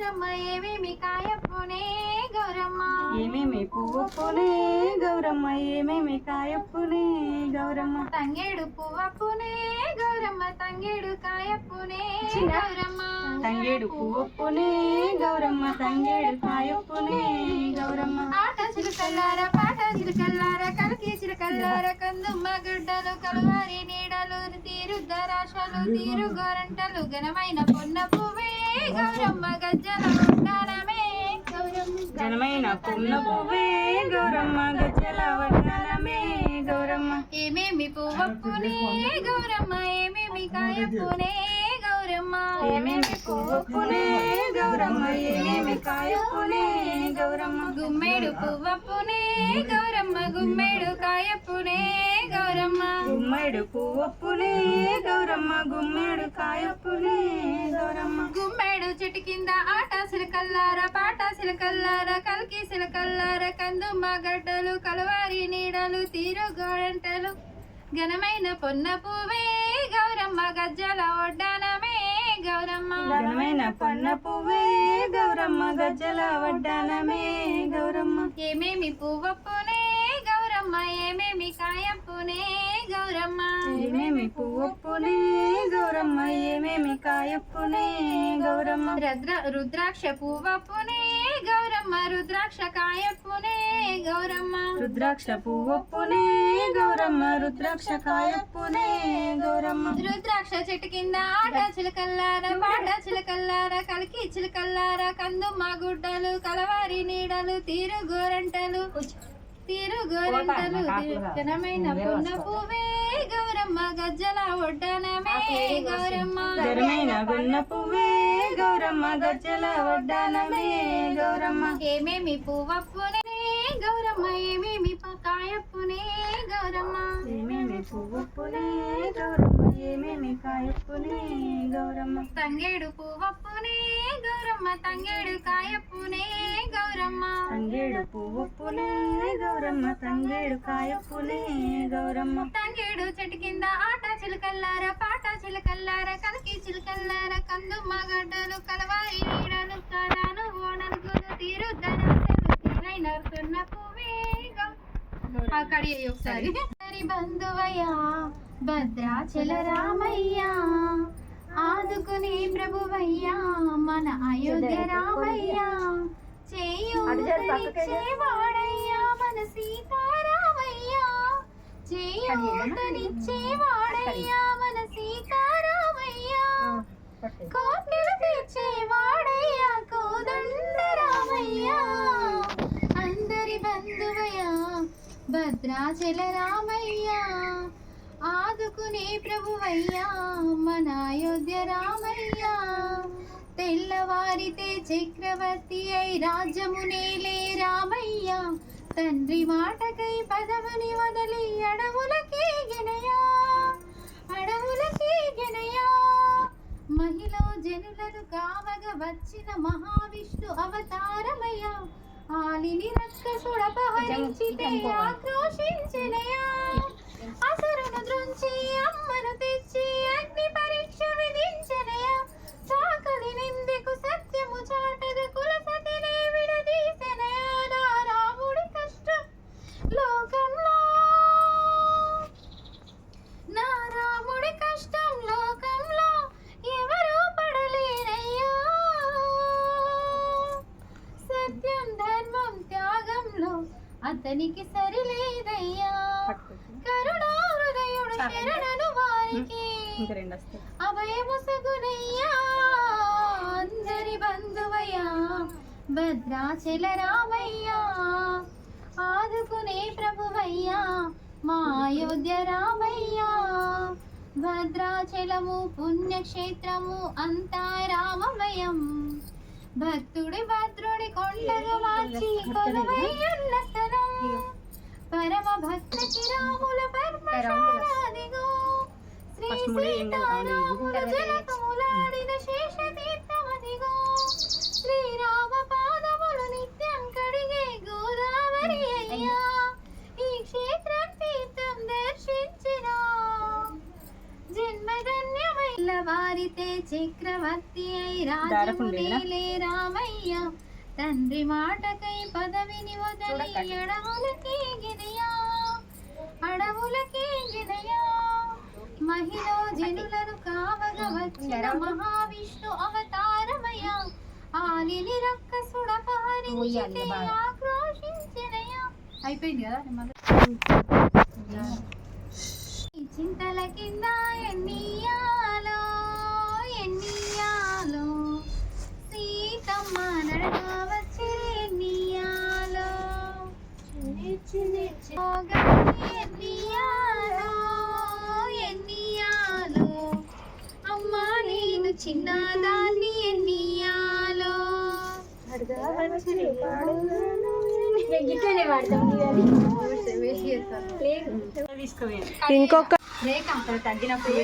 గౌరమ్మ ఏమేమి కాయప్పునే గౌరమ్మ ఏమేమి పువ్వునే గౌరమ్మ ఏమేమి కాయప్పునే గౌరమ్మ తంగేడు పువ్వప్పునే గౌరమ్మ తంగేడు కాయప్పునే గౌరమ్మ తంగేడు పువ్వునే గౌరమ్మ తంగేడు కాయప్పునే గౌరమ్మ ఆట చిలుకల్లార పాట చిలుకల్లార కలికి చిలుకల్లార కందుమ్మ గడ్డలు కలువారి నీడలు తీరుద్దరాశలు తీరు గోరంటలు ఘనమైన పొన్న పువ్వే గౌరమ్మ గజ్జల వడ్డానమే ఘనమైన పొన్న పువ్వే గౌరమ్మ గజ్జల వడ్డానమే గౌరమ్మ ఏమేమి పువ్వప్పునే గౌరమ్మ ఏమేమి కాయప్పునే గౌరమ్మ ఏమేమి పువ్వునే గౌరమ్మ ఏమేమి కాయప్పునే గౌరమ్మ గుమ్మేడు పువ్వప్పునే గౌరమ్మ గుమ్మేడు కాయప్పునే గౌరమ్మ గుమ్మడి పువ్వునే గౌరమ్మ గుమ్మడి కాయప్పునే గౌరమ్మ గుమ్మేడు చెట్టు కింద ఆట సిలకల్లార పాట సిలకల్లార కల్కి సిలకల్లార కందుమ్మ గడ్డలు కలువారి నీడలు తీరు గోడంటలు ఘనమైన పొన్న పువ్వే గౌరమ్మ గజ్జల వడ్డానమే గౌరమ్మ ఘనమైన పొన్న పువ్వే గౌరమ్మ గజ్జల వడ్డానమే గౌరమ్మ ఏమేమి పువ్వప్పునే గౌరమ్మ ఏమేమి కాయప్పునే గౌరమ్మ ఏమేమి పువ్వునే గౌరమ్మ ఏమేమి కాయప్పునే గౌరమ్మ రుద్రాక్ష పువ్వప్పునే గౌరమ్మ రుద్రాక్ష కాయప్పునే గౌరమ్మ రుద్రాక్ష పువ్వునే గౌరమ్మ రుద్రాక్ష కాయప్పునే గౌరమ్మ రుద్రాక్ష చెట్టు కింద ఆట చిలకల్లార పాట చిలకల్లార కలికి చిలకల్లార కందుమ్మ గుడ్డలు కలవారి నీడలు తీరు గోరంటలు ఘనమైన పొన్న పువ్వే గౌరమ్మ గజ్జల వడ్డానమే గౌరమ్మ ఘనమైన గున్న పువ్వే గౌరమ్మ గజ్జల వడ్డానమే గౌరమ్మ ఏమేమి పువ్వప్పునే గౌరమ్మ ఏమేమి కాయప్పునే గౌరమ్మ ఏమేమి పువ్వునే గౌరమ్మ ఏమేమి కాయప్పునే గౌరమ్మ తంగేడు పువ్వప్పునే గౌరమ్మ తంగేడు కాయప్పునే గౌరమ్మ తంగేడు పువ్వునే గౌరమ్మ తంగేడు కాయప్పునే గౌరమ్మ తంగేడు చెట్టు కింద ఆట చిలకల్లార పాట చిలకల్లార కలికి చిలకల్లార కందుమ్మ గడ్డలు కలవారి నీడలు కారాను ఓనలుగులు తీరు ధనసన్న పువ్వే అక్కడి ఒకసారి బంధువయ్యా భద్రాచల రామయ్యా ఆదుకునే ప్రభువయ్యా మన అయోధ్య రామయ్యా చేయూతనిచ్చేవాడయ్యా మన సీతారామయ్యా చేయూతనిచ్చేవాడయ్యా మన సీతారామయ్యా కోర్కెలు తెచ్చేవాడయ్యా కోదండ రామయ్యా అందరి బంధువయ్యా భద్రాచల రామయ్యా ఆదుకునే ప్రభువయ్యా మన అయోధ్య రామయ్యా తెల్లవారితే చక్రవర్తి అయి రాజ్యమునేలే రామయ్య తండ్రి మాటకై పదవిని వదలి అడవులకే గెనయా మహిళ జనులను కావగా వచ్చిన మహావిష్ణు అవతారమయ్య ఆలిని రక్కసుడపహరించితే ఆక్రోశించెనయా అసురును దృంచి అమ్మను తెచ్చి అగ్ని పరీక్ష విధించెనయా సాకలి నిందెకు సత్యము చాటగా కులసతినే విడదీసెనయా నా రాముడి కష్టం లోకంలో నా రాముడి కష్టం లోకంలో ఎవరూ పడలేరయ్యా సత్యం ధర్మం త్యాగంలో అతనికి సరిలేదయ్యా కరుణా హృదయుడు శరణను వారికి అభయముసగునయ్యా అందరి బంధువయ్యా భద్రాచల రామయ్యా ఆదుకునే ప్రభువయ్యా మా అయోధ్య రామయ్యా భద్రాచలము పుణ్యక్షేత్రము అంతా రామమయం భక్తుడి భద్రుడి కొండగా మార్చి కొలువైయున్న స్థలం పరమ భక్తుకి రాముల పద్మశాలాదిగో శ్రీ సీతారాముల జలకములాడిన శేషతీర్థమదిగో శ్రీరామ పాదములు నిత్యం కడిగే గోదావరి అయ్యా ఈ క్షేత్రం తీర్థం దర్శించిన జన్మధన్యమైన వారితే చక్రవర్తి అయి రాజమునేలే రామయ్య తండ్రి మాటకై పదవిని వదలి అడవులకే గినయా మహిళ జనులను కావగ వచ్చిన మహావిష్ణు అవతారమయ ఆలిని రక్కసుడ పహరించి ఆక్రోశించినయా. అయిపోయింది కదా చింతల కింద ఎన్నియాలో సీతమ్మ నడగా వచ్చే ఎన్నియాలో ఎన్నియాలో అమ్మా నేను చిన్నదాన్ని ఎన్నియాలో ఇంకొక రేఖ తగ్గినప్పుడు